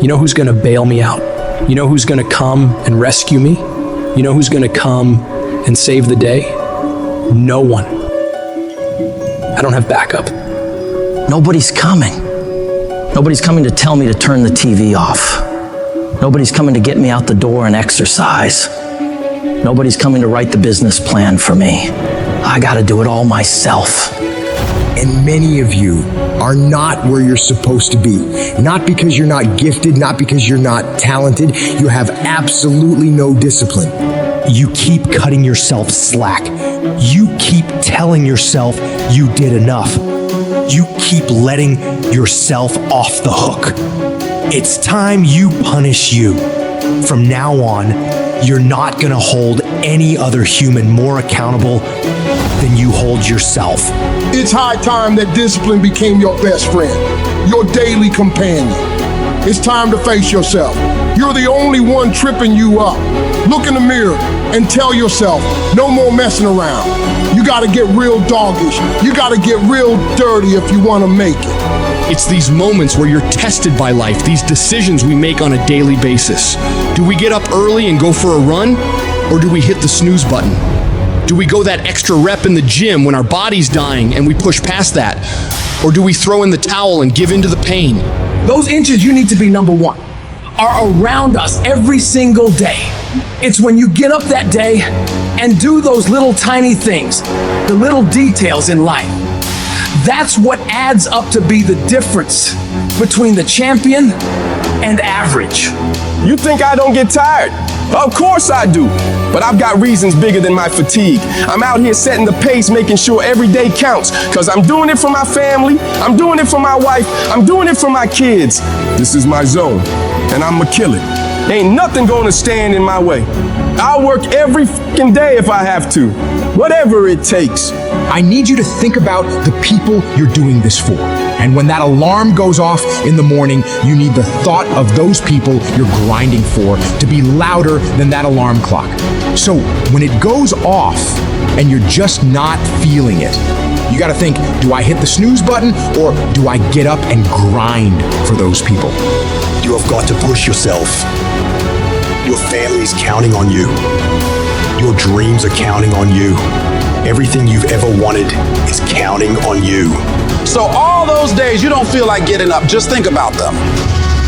You know who's gonna bail me out? You know who's gonna come and rescue me? You know who's gonna come and save the day? No one. I don't have backup. Nobody's coming. Nobody's coming to tell me to turn the TV off. Nobody's coming to get me out the door and exercise. Nobody's coming to write the business plan for me. I gotta do it all myself. And many of you are not where you're supposed to be. Not because you're not gifted, not because you're not talented. You have absolutely no discipline. You keep cutting yourself slack. You keep telling yourself you did enough. You keep letting yourself off the hook. It's time you punish you. From now on, you're not gonna hold any other human more accountable than you hold yourself. It's high time that discipline became your best friend, your daily companion. It's time to face yourself. You're the only one tripping you up. Look in the mirror and tell yourself, no more messing around. You gotta get real doggish. You gotta get real dirty if you wanna make it. It's these moments where you're tested by life, these decisions we make on a daily basis. Do we get up early and go for a run, or do we hit the snooze button? Do we go that extra rep in the gym when our body's dying and we push past that? Or do we throw in the towel and give in to the pain? Those inches you need to be number one are around us every single day. It's when you get up that day and do those little tiny things, the little details in life. That's what adds up to be the difference between the champion and average. You think I don't get tired? Of course I do, but I've got reasons bigger than my fatigue. I'm out here setting the pace, making sure every day counts, because I'm doing it for my family, I'm doing it for my wife, I'm doing it for my kids. This is my zone, and I'ma kill it. Ain't nothing gonna stand in my way. I'll work every fucking day if I have to, whatever it takes. I need you to think about the people you're doing this for. And when that alarm goes off in the morning, you need the thought of those people you're grinding for to be louder than that alarm clock. So when it goes off and you're just not feeling it, you gotta think, do I hit the snooze button or do I get up and grind for those people? You have got to push yourself. Your family's counting on you. Your dreams are counting on you. Everything you've ever wanted is counting on you. So all those days you don't feel like getting up, just think about them.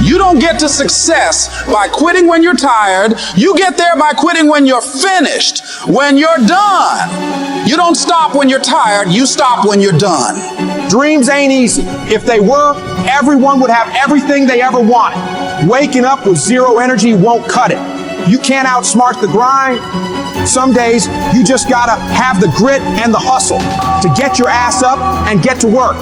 You don't get to success by quitting when you're tired. You get there by quitting when you're finished, when you're done. You don't stop when you're tired, you stop when you're done. Dreams ain't easy. If they were, everyone would have everything they ever wanted. Waking up with zero energy won't cut it. You can't outsmart the grind. Some days, you just gotta have the grit and the hustle to get your ass up and get to work.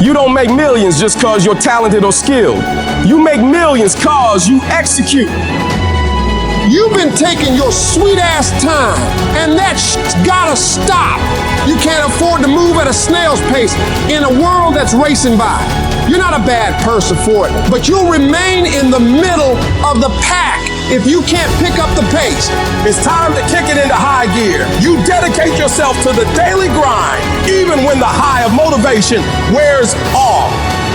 You don't make millions just cause you're talented or skilled. You make millions cause you execute. You've been taking your sweet ass time, and that shit's gotta stop. You can't afford to move at a snail's pace in a world that's racing by. You're not a bad person for it, but you'll remain in the middle of the pack if you can't pick up the pace. It's time to kick it into high gear. You dedicate yourself to the daily grind, even when the high of motivation wears off.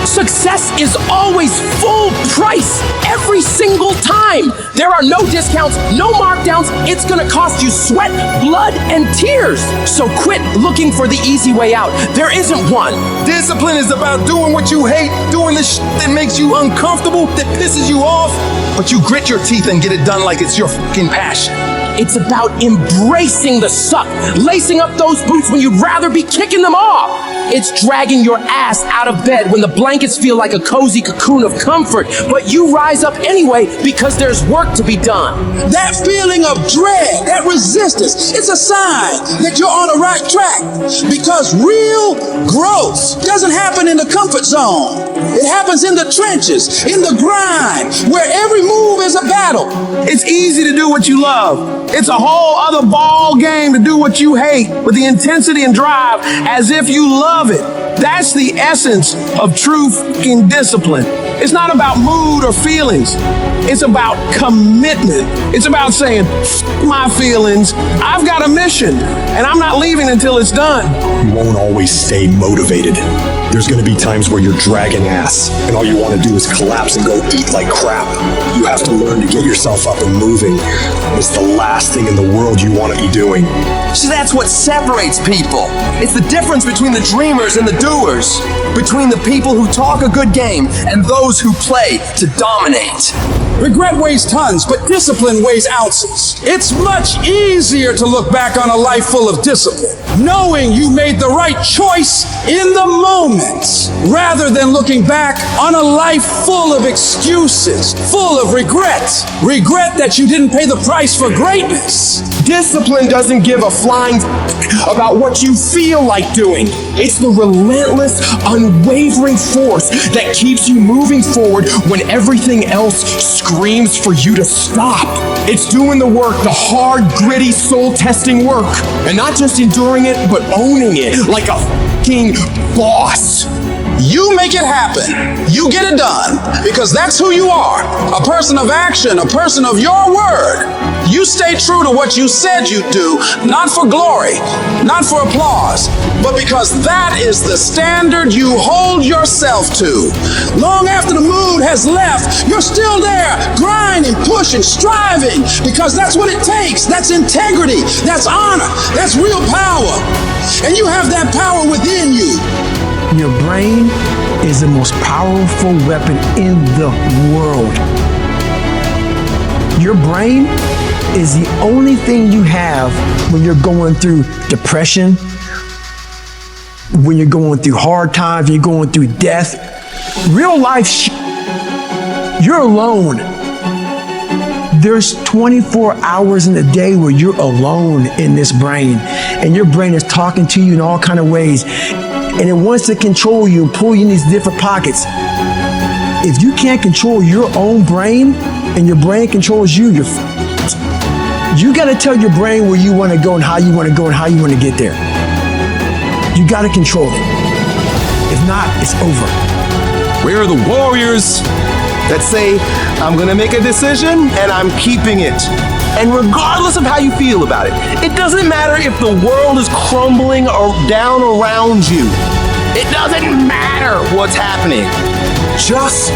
Success is always full price every single time. There are no discounts, no markdowns. It's gonna cost you sweat, blood, and tears. So quit looking for the easy way out. There isn't one. Discipline is about doing what you hate, doing the shit that makes you uncomfortable, that pisses you off, but you grit your teeth and get it done like it's your fucking passion. It's about embracing the suck, lacing up those boots when you'd rather be kicking them off. It's dragging your ass out of bed when the blankets feel like a cozy cocoon of comfort, but you rise up anyway because there's work to be done. That feeling of dread, that resistance, it's a sign that you're on the right track, because real growth doesn't happen in the comfort zone. It happens in the trenches, in the grind, where every move is a battle. It's easy to do what you love. It's a whole other ball game to do what you hate with the intensity and drive as if you love it. That's the essence of true fucking discipline. It's not about mood or feelings. It's about commitment. It's about saying, my feelings, I've got a mission, and I'm not leaving until it's done. You won't always stay motivated. There's going to be times where you're dragging ass, and all you want to do is collapse and go eat like crap. You have to learn to get yourself up and moving. It's the last thing in the world you want to be doing. See, that's what separates people. It's the difference between the dreamers and the doers, between the people who talk a good game and those who play to dominate. Regret weighs tons, but discipline weighs ounces. It's much easier to look back on a life full of discipline, knowing you made the right choice in the moment, rather than looking back on a life full of excuses, full of regret. Regret that you didn't pay the price for greatness. Discipline doesn't give a flying about what you feel like doing. It's the relentless, unwavering force that keeps you moving forward when everything else screams for you to stop. It's doing the work, the hard, gritty, soul-testing work, and not just enduring it, but owning it like a fucking boss. You make it happen. You get it done, because that's who you are. A person of action, a person of your word. You stay true to what you said you'd do, not for glory, not for applause, but because that is the standard you hold yourself to. Long after the mood has left, you're still there, grinding, pushing, striving, because that's what it takes. That's integrity, that's honor, that's real power. And you have that power within you. Your brain is the most powerful weapon in the world. Your brain is the only thing you have when you're going through depression, when you're going through hard times, you're going through death. Real life, you're alone. There's 24 hours in a day where you're alone in this brain, and your brain is talking to you in all kinds of ways, and it wants to control you and pull you in these different pockets. If you can't control your own brain, and your brain controls you, you're you got to tell your brain where you want to go and how you want to go and how you want to get there. You got to control it. If not, it's over. Where are the warriors that say, I'm going to make a decision and I'm keeping it? And regardless of how you feel about it, it doesn't matter if the world is crumbling or down around you. It doesn't matter what's happening. Just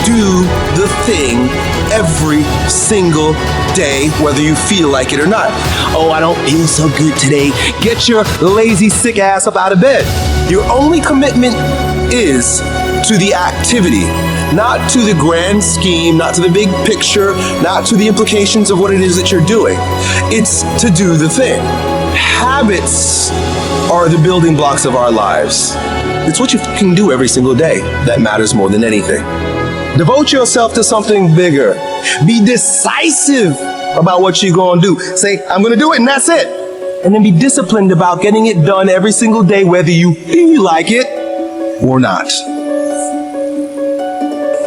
do the thing every single day, whether you feel like it or not. Oh, I don't feel so good today. Get your lazy, sick ass up out of bed. Your only commitment is to the activity, not to the grand scheme, not to the big picture, not to the implications of what it is that you're doing. It's to do the thing. Habits are the building blocks of our lives. It's what you can do every single day that matters more than anything. Devote yourself to something bigger. Be decisive about what you're going to do. Say, I'm going to do it, and that's it. And then be disciplined about getting it done every single day, whether you feel like it or not.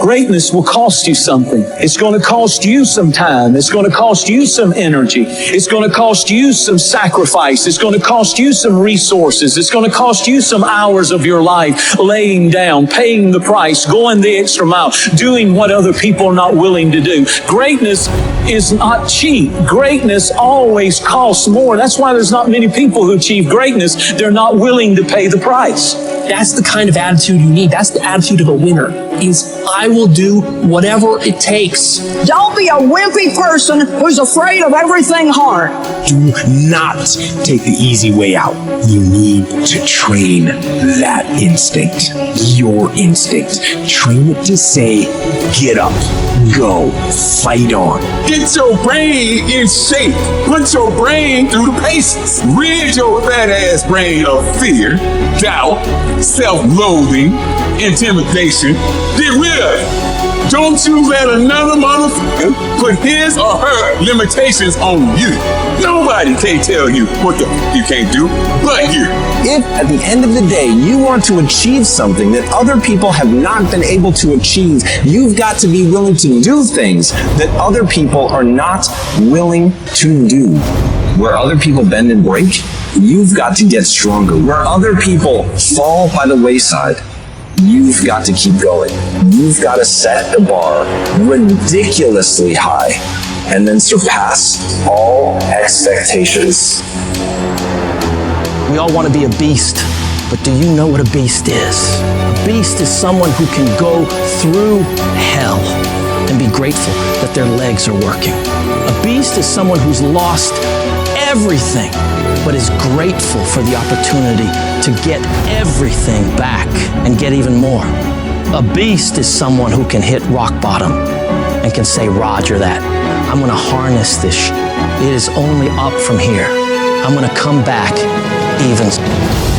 Greatness will cost you something. It's going to cost you some time. It's going to cost you some energy. It's going to cost you some sacrifice. It's going to cost you some resources. It's going to cost you some hours of your life laying down, paying the price, going the extra mile, doing what other people are not willing to do. Greatness is not cheap. Greatness always costs more. That's why there's not many people who achieve greatness. They're not willing to pay the price. That's the kind of attitude you need. That's the attitude of a winner, is I will do whatever it takes. Don't be a wimpy person who's afraid of everything hard. Do not take the easy way out. You need to train that instinct, your instinct. Train it to say, get up, go, fight on. Get your brain in shape. Put your brain through the paces. Rid your fat ass brain of fear, doubt, self-loathing, intimidation. Get rid of it. Don't you let another motherfucker put his or her limitations on you. Nobody can tell you what the f you can't do but you. If at the end of the day you want to achieve something that other people have not been able to achieve, you've got to be willing to do things that other people are not willing to do. Where other people bend and break, you've got to get stronger. Where other people fall by the wayside, you've got to keep going. You've got to set the bar ridiculously high and then surpass all expectations. We all want to be a beast, but do you know what a beast is? A beast is someone who can go through hell and be grateful that their legs are working. A beast is someone who's lost everything, but is grateful for the opportunity to get everything back and get even more. A beast is someone who can hit rock bottom and can say, Roger that. I'm gonna harness this. It is only up from here. I'm gonna come back even.